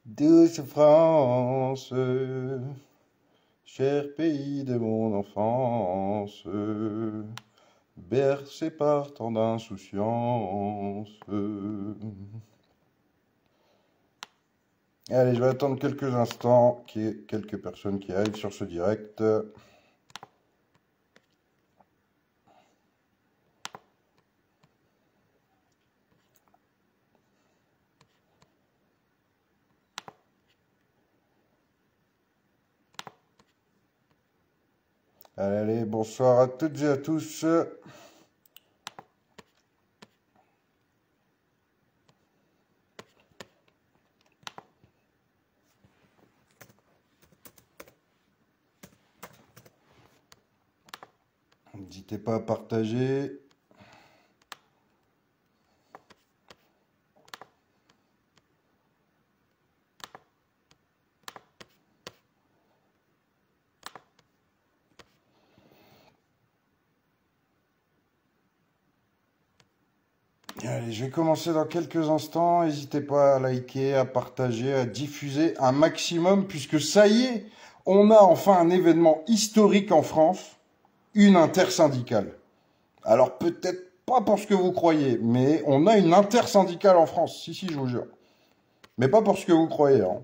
Douce France, cher pays de mon enfance, bercé par tant d'insouciance. Allez, je vais attendre quelques instants qu'il y ait quelques personnes qui arrivent sur ce direct. Allez, bonsoir à toutes et à tous. N'hésitez pas à partager. Allez, je vais commencer dans quelques instants. N'hésitez pas à liker, à partager, à diffuser un maximum, puisque ça y est, on a enfin un événement historique en France, une intersyndicale. Alors peut-être pas pour ce que vous croyez, mais on a une intersyndicale en France. Si, je vous jure. Mais pas pour ce que vous croyez, hein.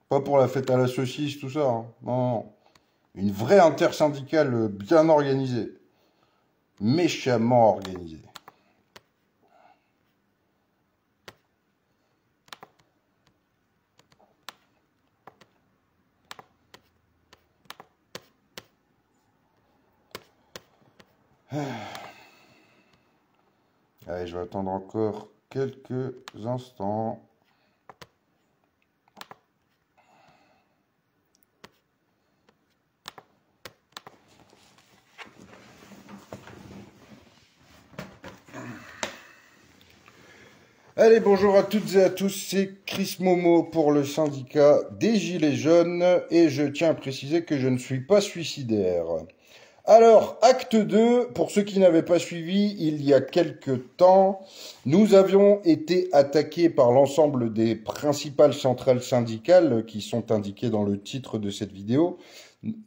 Pas pour la fête à la saucisse, tout ça, hein. Non, non. Une vraie intersyndicale bien organisée. Méchamment organisée. Allez, je vais attendre encore quelques instants. Allez, bonjour à toutes et à tous, c'est Chris Momo pour le syndicat des Gilets jaunes et je tiens à préciser que je ne suis pas suicidaire. Alors, acte 2, pour ceux qui n'avaient pas suivi, il y a quelques temps, nous avions été attaqués par l'ensemble des principales centrales syndicales qui sont indiquées dans le titre de cette vidéo.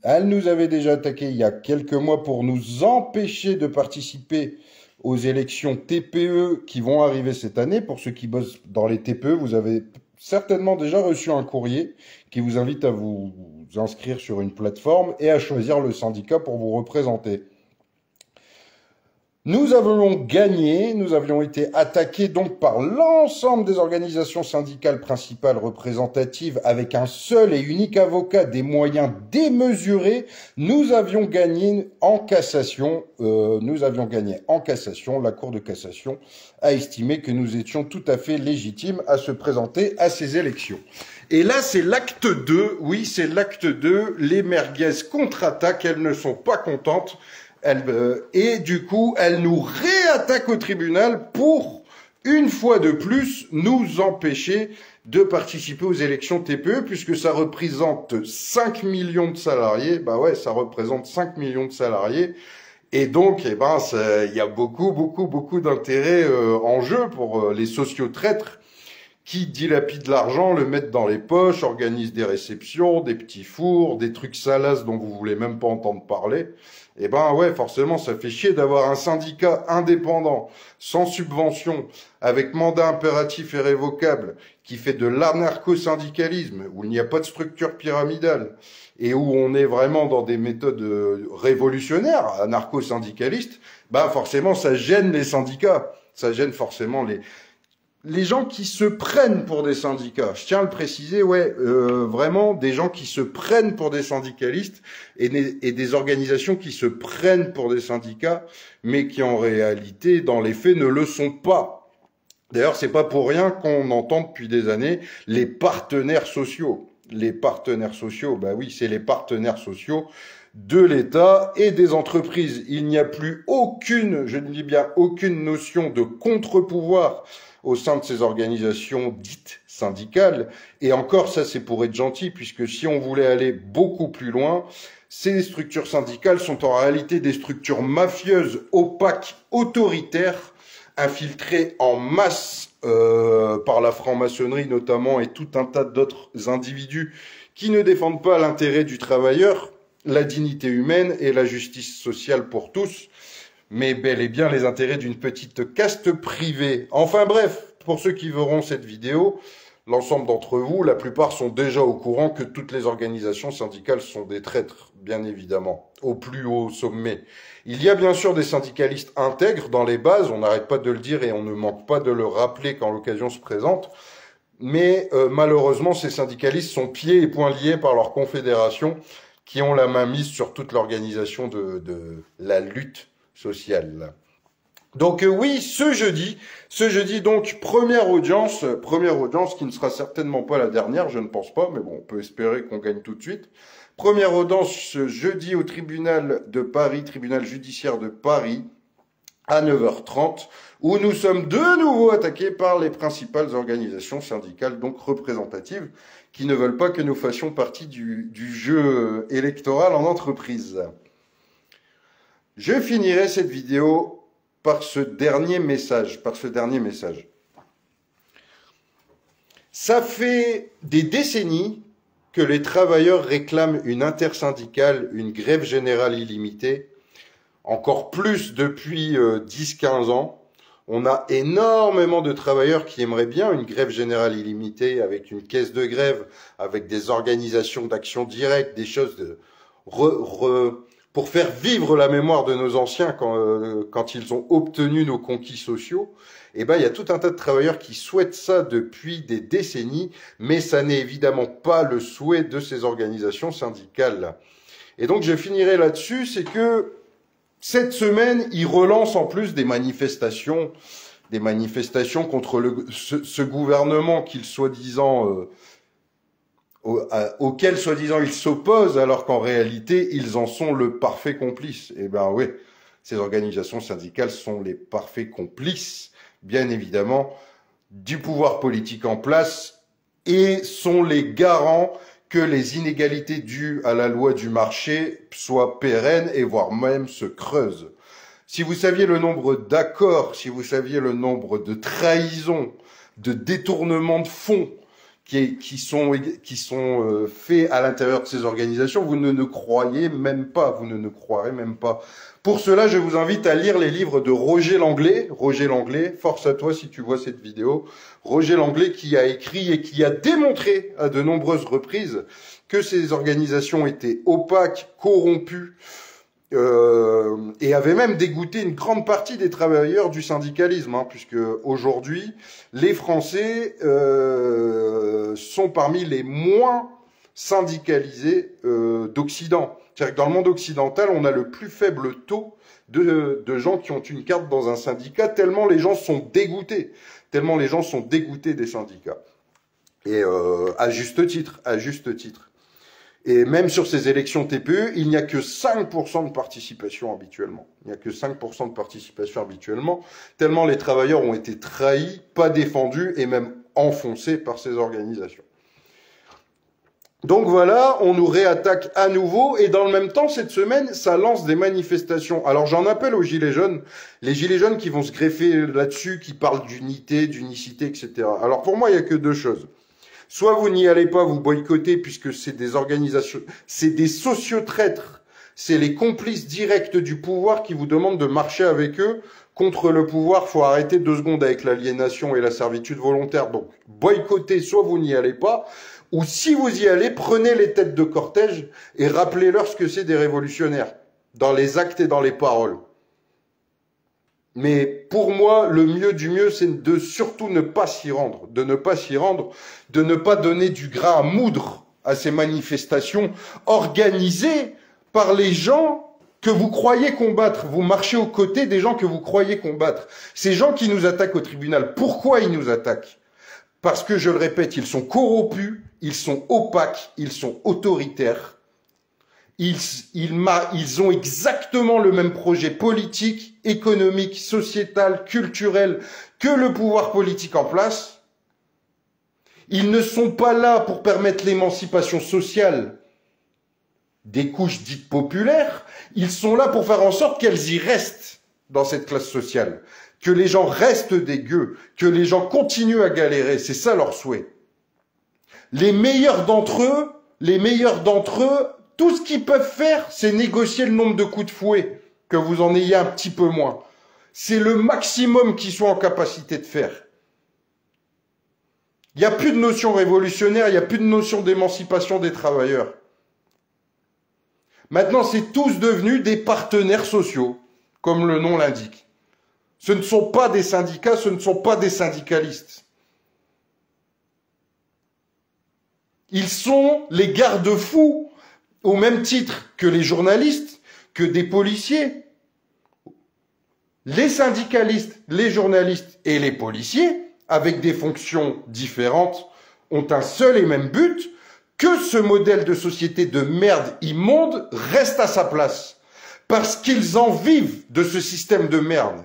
Elles nous avaient déjà attaqués il y a quelques mois pour nous empêcher de participer aux élections TPE qui vont arriver cette année. Pour ceux qui bossent dans les TPE, vous avez certainement déjà reçu un courrier qui vous invite à vous inscrire sur une plateforme et à choisir le syndicat pour vous représenter. Nous avions gagné, nous avions été attaqués donc par l'ensemble des organisations syndicales principales représentatives avec un seul et unique avocat, des moyens démesurés. Nous avions gagné en cassation. La Cour de cassation a estimé que nous étions tout à fait légitimes à se présenter à ces élections. Et là, c'est l'acte 2. Oui, c'est l'acte 2. Les merguez contre-attaquent. Elles ne sont pas contentes. Et du coup, elles nous réattaquent au tribunal pour, une fois de plus, nous empêcher de participer aux élections TPE, puisque ça représente 5 millions de salariés. Bah ouais, ça représente 5 millions de salariés. Et donc, il y a beaucoup d'intérêt en jeu pour les sociotraîtres qui dilapident l'argent, le mettent dans les poches, organisent des réceptions, des petits fours, des trucs salaces dont vous voulez même pas entendre parler. Et ouais, forcément, ça fait chier d'avoir un syndicat indépendant, sans subvention, avec mandat impératif et révocable, qui fait de l'anarcho-syndicalisme, où il n'y a pas de structure pyramidale, et où on est vraiment dans des méthodes révolutionnaires, anarcho-syndicalistes. Forcément, ça gêne les syndicats. Ça gêne forcément les gens qui se prennent pour des syndicats. Je tiens à le préciser, vraiment des gens qui se prennent pour des syndicalistes et des organisations qui se prennent pour des syndicats, mais qui en réalité, dans les faits, ne le sont pas. D'ailleurs, c'est pas pour rien qu'on entend depuis des années les partenaires sociaux. Les partenaires sociaux, oui, c'est les partenaires sociaux de l'État et des entreprises. Il n'y a plus aucune, je dis bien aucune notion de contre-pouvoir au sein de ces organisations dites syndicales. Et encore, ça, c'est pour être gentil, puisque si on voulait aller beaucoup plus loin, Ces structures syndicales sont en réalité des structures mafieuses, opaques, autoritaires, infiltrées en masse par la franc-maçonnerie notamment et tout un tas d'autres individus qui ne défendent pas l'intérêt du travailleur, la dignité humaine et la justice sociale pour tous, mais bel et bien les intérêts d'une petite caste privée. Enfin bref, pour ceux qui verront cette vidéo, l'ensemble d'entre vous, la plupart sont déjà au courant que toutes les organisations syndicales sont des traîtres, bien évidemment, au plus haut sommet. Il y a bien sûr des syndicalistes intègres dans les bases, on n'arrête pas de le dire et on ne manque pas de le rappeler quand l'occasion se présente, mais malheureusement ces syndicalistes sont pieds et poings liés par leur confédération qui ont la main mise sur toute l'organisation de la lutte sociale. Donc oui, ce jeudi donc première audience qui ne sera certainement pas la dernière, je ne pense pas, mais bon, on peut espérer qu'on gagne tout de suite. Première audience ce jeudi au tribunal de Paris, tribunal judiciaire de Paris, à 9h30, où nous sommes de nouveau attaqués par les principales organisations syndicales, donc représentatives, qui ne veulent pas que nous fassions partie du jeu électoral en entreprise. Je finirai cette vidéo par ce dernier message, Ça fait des décennies que les travailleurs réclament une intersyndicale, une grève générale illimitée, encore plus depuis 10-15 ans. On a énormément de travailleurs qui aimeraient bien une grève générale illimitée avec une caisse de grève, avec des organisations d'action directe, des choses de pour faire vivre la mémoire de nos anciens quand ils ont obtenu nos conquis sociaux. Eh ben, il y a tout un tas de travailleurs qui souhaitent ça depuis des décennies, mais ça n'est évidemment pas le souhait de ces organisations syndicales. Et donc, je finirai là-dessus, c'est que cette semaine, ils relancent en plus des manifestations contre ce gouvernement auquel soi-disant ils s'opposent, alors qu'en réalité, ils en sont le parfait complice. Eh ben oui, ces organisations syndicales sont les parfaits complices, bien évidemment, du pouvoir politique en place et sont les garants que les inégalités dues à la loi du marché soient pérennes et voire même se creusent. Si vous saviez le nombre d'accords, si vous saviez le nombre de trahisons, de détournements de fonds qui sont faits à l'intérieur de ces organisations, vous ne croirez même pas. Pour cela, je vous invite à lire les livres de Roger Langlais. Roger Langlais, force à toi si tu vois cette vidéo. Roger Langlais qui a écrit et qui a démontré à de nombreuses reprises que ces organisations étaient opaques, corrompues, et avait même dégoûté une grande partie des travailleurs du syndicalisme, puisque aujourd'hui, les Français sont parmi les moins syndicalisés d'Occident. C'est-à-dire que dans le monde occidental, on a le plus faible taux de gens qui ont une carte dans un syndicat, tellement les gens sont dégoûtés des syndicats. Et à juste titre. Et même sur ces élections TPE, il n'y a que 5% de participation habituellement. Tellement les travailleurs ont été trahis, pas défendus et même enfoncés par ces organisations. Donc voilà, on nous réattaque à nouveau et dans le même temps, cette semaine, ça lance des manifestations. Alors j'en appelle aux gilets jaunes, les gilets jaunes qui vont se greffer là-dessus, qui parlent d'unité, d'unicité, etc. Alors pour moi, il n'y a que deux choses. Soit vous n'y allez pas, vous boycottez, puisque c'est des organisations, c'est des sociotraîtres, c'est les complices directs du pouvoir qui vous demandent de marcher avec eux contre le pouvoir. Faut arrêter 2 secondes avec l'aliénation et la servitude volontaire. Donc boycottez, soit vous n'y allez pas, ou si vous y allez, prenez les têtes de cortège et rappelez-leur ce que c'est des révolutionnaires, dans les actes et dans les paroles. Mais pour moi, le mieux du mieux, c'est de surtout ne pas s'y rendre, de ne pas donner du grain à moudre à ces manifestations organisées par les gens que vous croyez combattre. Vous marchez aux côtés des gens que vous croyez combattre. Ces gens qui nous attaquent au tribunal, pourquoi ils nous attaquent? Parce que, je le répète, ils sont corrompus, ils sont opaques, ils sont autoritaires. Ils ont exactement le même projet politique, économique, sociétal, culturel que le pouvoir politique en place. Ils ne sont pas là pour permettre l'émancipation sociale des couches dites populaires, ils sont là pour faire en sorte qu'elles y restent dans cette classe sociale, que les gens restent des gueux, que les gens continuent à galérer, c'est ça leur souhait. Les meilleurs d'entre eux, tout ce qu'ils peuvent faire, c'est négocier le nombre de coups de fouet, que vous en ayez un petit peu moins. C'est le maximum qu'ils soient en capacité de faire. Il n'y a plus de notion révolutionnaire, il n'y a plus de notion d'émancipation des travailleurs. Maintenant, c'est tous devenus des partenaires sociaux, comme le nom l'indique. Ce ne sont pas des syndicats, ce ne sont pas des syndicalistes. Ils sont les garde-fous, au même titre que les journalistes, que des policiers. Les syndicalistes, les journalistes et les policiers, avec des fonctions différentes, ont un seul et même but, que ce modèle de société de merde immonde reste à sa place. Parce qu'ils en vivent de ce système de merde.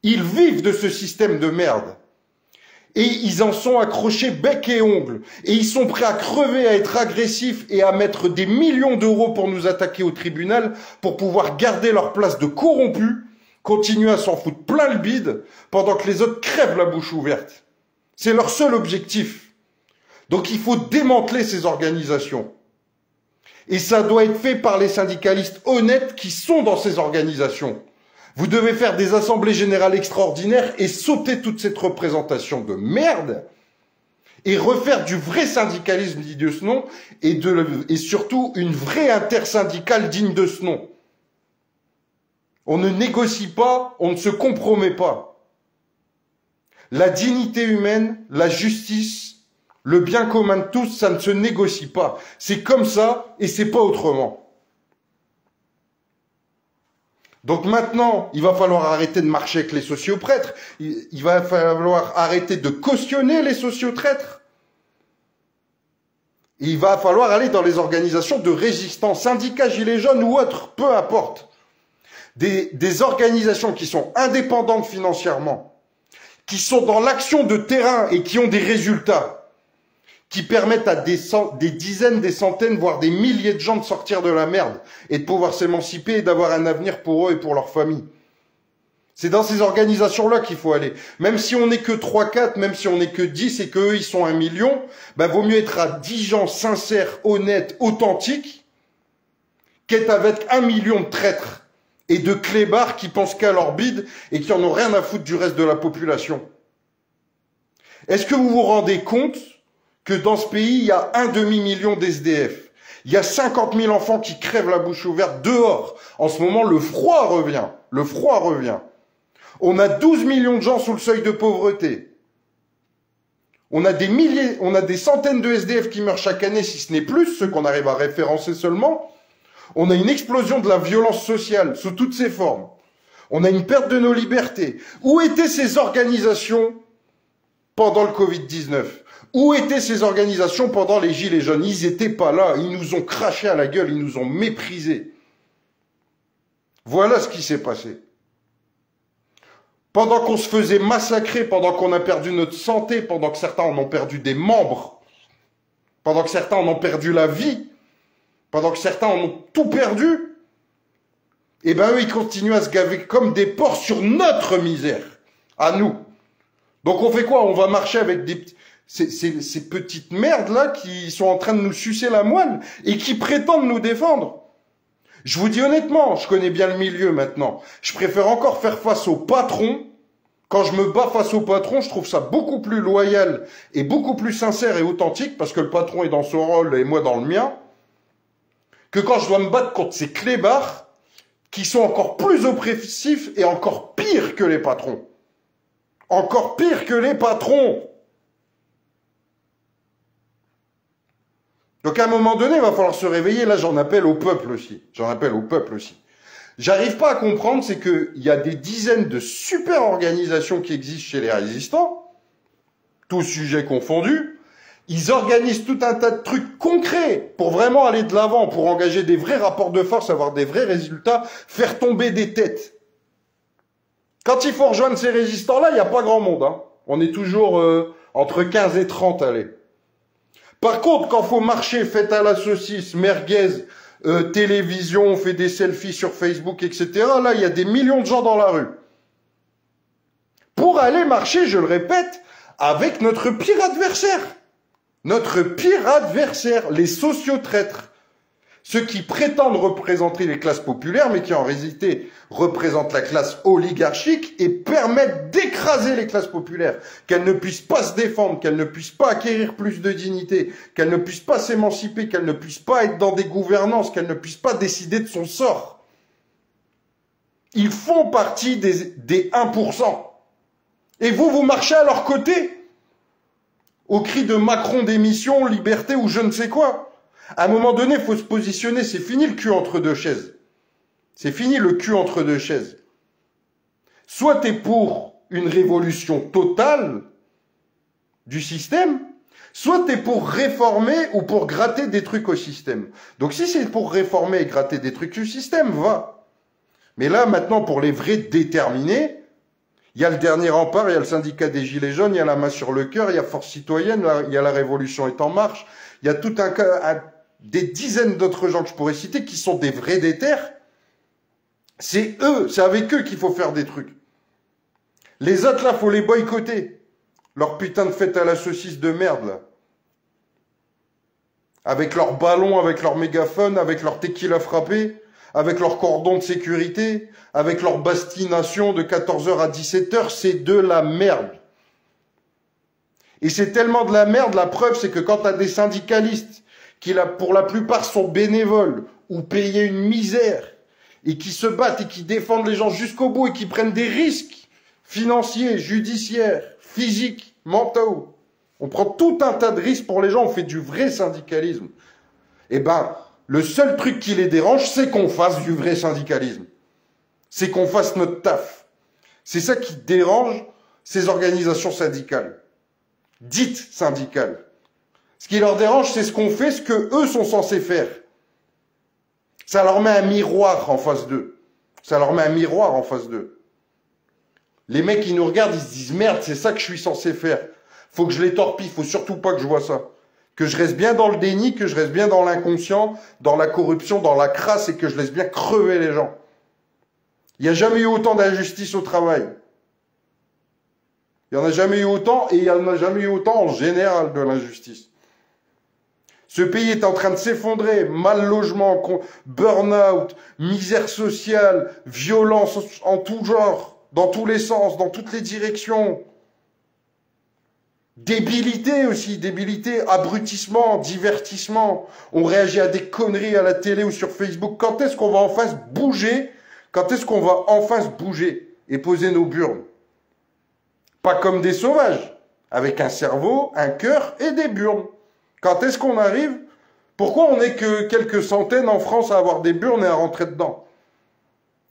Ils vivent de ce système de merde. Et ils en sont accrochés bec et ongles. Et ils sont prêts à crever, à être agressifs et à mettre des millions d'euros pour nous attaquer au tribunal pour pouvoir garder leur place de corrompus, continuer à s'en foutre plein le bide pendant que les autres crèvent la bouche ouverte. C'est leur seul objectif. Donc il faut démanteler ces organisations. Et ça doit être fait par les syndicalistes honnêtes qui sont dans ces organisations. Vous devez faire des assemblées générales extraordinaires et sauter toute cette représentation de merde et refaire du vrai syndicalisme digne de ce nom et surtout une vraie intersyndicale digne de ce nom. On ne négocie pas, on ne se compromet pas. La dignité humaine, la justice, le bien commun de tous, ça ne se négocie pas. C'est comme ça et c'est pas autrement. Donc maintenant, il va falloir arrêter de marcher avec les socioprêtres. Il va falloir arrêter de cautionner les sociotraîtres. Il va falloir aller dans les organisations de résistance, syndicats, gilets jaunes ou autres, peu importe. Des organisations qui sont indépendantes financièrement, qui sont dans l'action de terrain et qui ont des résultats, qui permettent à des dizaines, des centaines, voire des milliers de gens de sortir de la merde et de pouvoir s'émanciper et d'avoir un avenir pour eux et pour leur famille. C'est dans ces organisations-là qu'il faut aller. Même si on n'est que 3-4, même si on n'est que 10 et qu'eux, ils sont 1 million, ben, vaut mieux être à 10 gens sincères, honnêtes, authentiques, qu'être avec 1 million de traîtres et de clébards qui pensent qu'à leur bide et qui en ont rien à foutre du reste de la population. Est-ce que vous vous rendez compte que dans ce pays, il y a 1 demi-million d'SDF. Il y a 50 000 enfants qui crèvent la bouche ouverte dehors. En ce moment, le froid revient. Le froid revient. On a 12 millions de gens sous le seuil de pauvreté. On a des centaines de SDF qui meurent chaque année, si ce n'est plus, ceux qu'on arrive à référencer seulement. On a une explosion de la violence sociale sous toutes ses formes. On a une perte de nos libertés. Où étaient ces organisations pendant le Covid-19 ? Où étaient ces organisations pendant les Gilets jaunes? Ils n'étaient pas là, ils nous ont craché à la gueule, ils nous ont méprisés. Voilà ce qui s'est passé. Pendant qu'on se faisait massacrer, pendant qu'on a perdu notre santé, pendant que certains en ont perdu des membres, pendant que certains en ont perdu la vie, pendant que certains en ont tout perdu, eh ben eux, ils continuent à se gaver comme des porcs sur notre misère, à nous. Donc on fait quoi? On va marcher avec ces petites merdes-là qui sont en train de nous sucer la moelle et qui prétendent nous défendre. Je vous dis honnêtement, je connais bien le milieu maintenant. Je préfère encore faire face au patron. Quand je me bats face au patron, je trouve ça beaucoup plus loyal et beaucoup plus sincère et authentique parce que le patron est dans son rôle et moi dans le mien, que quand je dois me battre contre ces clébards qui sont encore plus oppressifs et encore pires que les patrons. Encore pire que les patrons. Donc à un moment donné, il va falloir se réveiller. Là, j'en appelle au peuple aussi. J'en appelle au peuple aussi. J'arrive pas à comprendre, c'est qu'il y a des dizaines de super organisations qui existent chez les résistants, tous sujets confondus. Ils organisent tout un tas de trucs concrets pour vraiment aller de l'avant, pour engager des vrais rapports de force, avoir des vrais résultats, faire tomber des têtes. Quand il faut rejoindre ces résistants-là, il n'y a pas grand monde. Hein. On est toujours entre 15 et 30, allez. Par contre, quand faut marcher fête à la saucisse, merguez, télévision, on fait des selfies sur Facebook, etc. Là, il y a des millions de gens dans la rue. Pour aller marcher, je le répète, avec notre pire adversaire. Notre pire adversaire, les sociotraîtres. Ceux qui prétendent représenter les classes populaires, mais qui en réalité représentent la classe oligarchique et permettent d'écraser les classes populaires, qu'elles ne puissent pas se défendre, qu'elles ne puissent pas acquérir plus de dignité, qu'elles ne puissent pas s'émanciper, qu'elles ne puissent pas être dans des gouvernances, qu'elles ne puissent pas décider de son sort. Ils font partie des 1%. Et vous marchez à leur côté, au cri de Macron démission, liberté ou je ne sais quoi. À un moment donné, il faut se positionner. C'est fini le cul entre deux chaises. C'est fini le cul entre deux chaises. Soit tu es pour une révolution totale du système, soit tu es pour réformer ou pour gratter des trucs au système. Donc si c'est pour réformer et gratter des trucs du système, va. Mais là, maintenant, pour les vrais déterminés, il y a le dernier rempart, il y a le syndicat des Gilets jaunes, il y a la main sur le cœur, il y a Force citoyenne, il y a la Révolution est en marche, il y a tout des dizaines d'autres gens que je pourrais citer qui sont des vrais déterres. C'est eux, c'est avec eux qu'il faut faire des trucs. Les autres là, faut les boycotter. Leur putain de fête à la saucisse de merde là. Avec leurs ballons, avec leurs mégaphones, avec leur tequila frappé, avec leur cordon de sécurité, avec leur bastination de 14h à 17h, c'est de la merde. Et c'est tellement de la merde, la preuve c'est que quand tu as des syndicalistes qui pour la plupart sont bénévoles ou payés une misère et qui se battent et qui défendent les gens jusqu'au bout et qui prennent des risques financiers, judiciaires, physiques, mentaux. On prend tout un tas de risques pour les gens, on fait du vrai syndicalisme. Eh ben, le seul truc qui les dérange, c'est qu'on fasse du vrai syndicalisme. C'est qu'on fasse notre taf. C'est ça qui dérange ces organisations syndicales. Dites syndicales. Ce qui leur dérange, c'est ce qu'on fait, ce que eux sont censés faire. Ça leur met un miroir en face d'eux. Ça leur met un miroir en face d'eux. Les mecs qui nous regardent, ils se disent « Merde, c'est ça que je suis censé faire. Faut que je les torpille, faut surtout pas que je vois ça. Que je reste bien dans le déni, que je reste bien dans l'inconscient, dans la corruption, dans la crasse et que je laisse bien crever les gens. » Il n'y a jamais eu autant d'injustice au travail. Il n'y en a jamais eu autant et il n'y en a jamais eu autant en général de l'injustice. Ce pays est en train de s'effondrer, mal logement, burn-out, misère sociale, violence en tout genre, dans tous les sens, dans toutes les directions. Débilité aussi, débilité, abrutissement, divertissement. On réagit à des conneries à la télé ou sur Facebook. Quand est-ce qu'on va enfin se bouger? Quand est-ce qu'on va enfin se bouger et poser nos burnes? Pas comme des sauvages, avec un cerveau, un cœur et des burnes. Quand est-ce qu'on arrive? Pourquoi on n'est que quelques centaines en France à avoir des burnes et à rentrer dedans?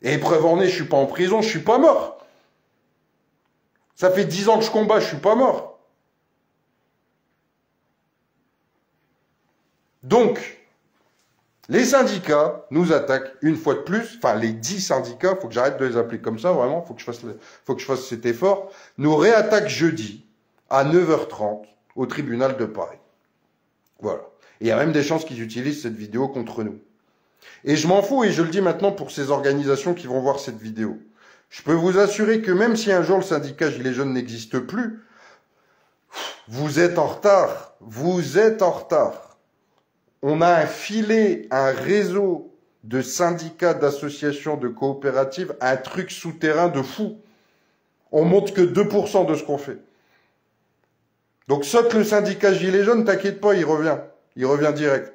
Et preuve en est, je suis pas en prison, je suis pas mort. Ça fait 10 ans que je combats, je suis pas mort. Donc, les syndicats nous attaquent une fois de plus, enfin les 10 syndicats, faut que j'arrête de les appeler comme ça, vraiment, faut que je fasse cet effort, nous réattaquent jeudi à 9h30 au tribunal de Paris. Voilà. Et il y a même des chances qu'ils utilisent cette vidéo contre nous. Et je m'en fous, et je le dis maintenant pour ces organisations qui vont voir cette vidéo. Je peux vous assurer que même si un jour le syndicat Gilets jaunes n'existe plus, vous êtes en retard. Vous êtes en retard. On a un filet, un réseau de syndicats, d'associations, de coopératives, un truc souterrain de fou. On monte que 2% de ce qu'on fait. Donc saute le syndicat Gilets jaunes, t'inquiète pas, il revient. Il revient direct.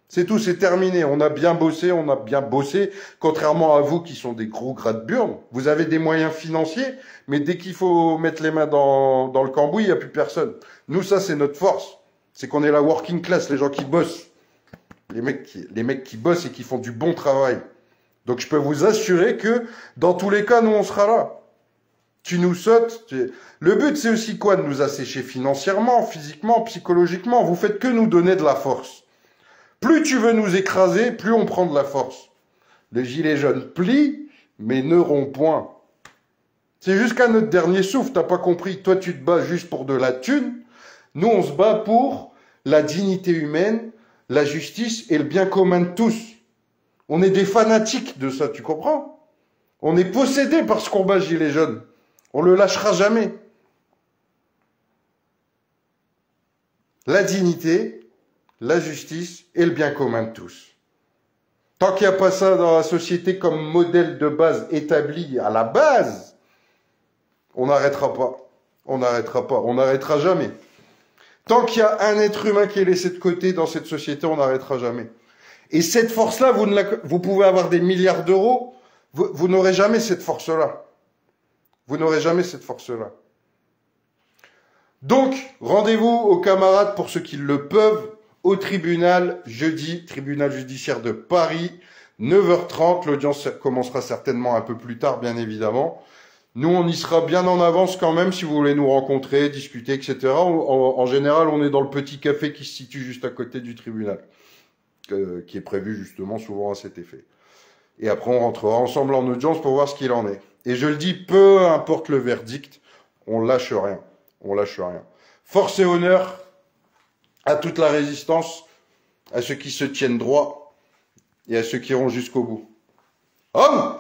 C'est tout, c'est terminé. On a bien bossé, contrairement à vous qui sont des gros gras de burnes. Vous avez des moyens financiers, mais dès qu'il faut mettre les mains dans le cambouis, il n'y a plus personne. Nous, ça, c'est notre force. C'est qu'on est la working class, les gens qui bossent. Les mecs qui bossent et qui font du bon travail. Donc je peux vous assurer que, dans tous les cas, nous, on sera là. Tu nous sautes. Le but, c'est aussi quoi? De nous assécher financièrement, physiquement, psychologiquement. Vous faites que nous donner de la force. Plus tu veux nous écraser, plus on prend de la force. Le gilet jaune plie, mais ne rompt point. C'est jusqu'à notre dernier souffle, t'as pas compris. Toi, tu te bats juste pour de la thune. Nous, on se bat pour la dignité humaine, la justice et le bien commun de tous. On est des fanatiques de ça, tu comprends? On est possédés par ce combat gilet jaune. On le lâchera jamais. La dignité, la justice et le bien commun de tous. Tant qu'il n'y a pas ça dans la société comme modèle de base établi à la base, on n'arrêtera pas. On n'arrêtera pas. On n'arrêtera jamais. Tant qu'il y a un être humain qui est laissé de côté dans cette société, on n'arrêtera jamais. Et cette force-là, vous pouvez avoir des milliards d'euros, vous n'aurez jamais cette force-là. Vous n'aurez jamais cette force-là. Donc, rendez-vous aux camarades pour ceux qui le peuvent au tribunal jeudi, tribunal judiciaire de Paris, 9h30. L'audience commencera certainement un peu plus tard, bien évidemment. Nous, on y sera bien en avance quand même si vous voulez nous rencontrer, discuter, etc. En général, on est dans le petit café qui se situe juste à côté du tribunal, qui est prévu justement souvent à cet effet. Et après, on rentrera ensemble en audience pour voir ce qu'il en est. Et je le dis, peu importe le verdict, on lâche rien. On lâche rien. Force et honneur à toute la résistance, à ceux qui se tiennent droit et à ceux qui iront jusqu'au bout. Homme!